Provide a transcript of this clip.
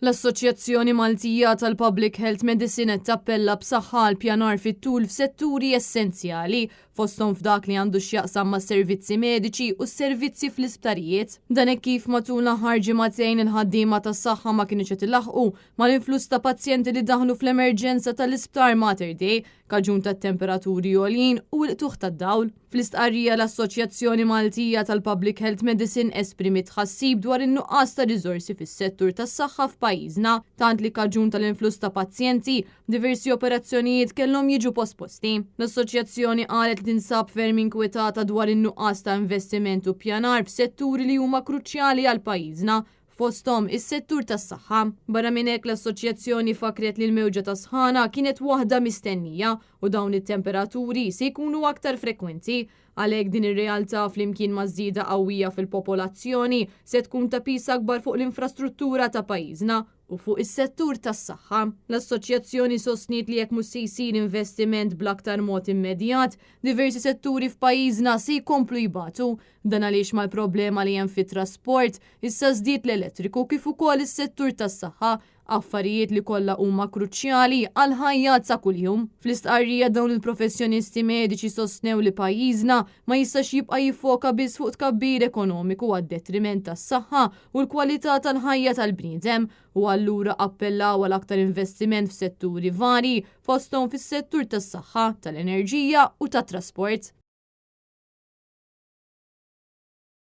L-Assoċjazzjoni Maltija tal-Public Health Medicine tappella b'saħħa l-pjanar fit-tul f'setturi essenzjali fosthom f'dak li għandu x'jaqsam ma' servizzi mediċi u s-servizzi fl-isptarijiet. Dan hekk kif matul l-aħħar ġimagħtejn il-ħaddiema tas-saħħa ma kienux qed ilaħqu mal-influss ta' pazjenti li daħlu fl-emerġenza tal-Isptar Mater Dei kaġun tat-temperaturi għolin u l-tuħ tad-dawl. Fl-istqarrija l-Assoċjazzjoni Maltija tal-Public Health Medicine esprimit tħassib dwar in-nuqqas ta' riżorsi fis-settur tas-saħħa f'pajjiżna, tant li kaġun tal-influss ta' pazjenti diversi operazzjonijiet kellhom jiġu posposti. L-Assoċjazzjoni qalet li tinsab ferm inkwetata dwar in-nuqqas ta' investiment u pjanar f'setturi li huma kruċjali għal pajjiżna fosthom is-settur tas-saħħa. Barra minn hekk l-assoċjazzjoni fakret li l-mewġa ta' sħana kienet waħda mistennija u dawn it-temperaturi se jkunu aktar frekwenti. Għalhekk din ir-realtà flimkien ma' żieda qawwija fil-popolazzjoni se tkun ta' pis akbar fuq l-infrastruttura ta' pajjiżna u fuq is-settur tas-saħħa. L-assoċjazzjoni sostniet li jekk mhux se jsir investiment bl-aktar mod immedjat, diversi setturi f'pajjiżna se jkomplu jibatu. Dan għaliex mal-problema li hemm fit-trasport, issa żdied l-elettriku kif ukoll is-settur tas-saħħa, affarijiet li kollha huma kruċjali għal ħajja ta' kuljum. Fl-istqarrija dawn il-professjonisti mediċi sostnew li pajjiżna ma jistax jibqa' jiffoka biss fuq tkabbir ekonomiku għad-detriment tas-saħħa u l-kwalità tal-ħajja tal-bniedem u allura appellaw għal aktar investiment f'setturi vari fosthom fis-settur tas-saħħa, tal-enerġija u tat-trasport.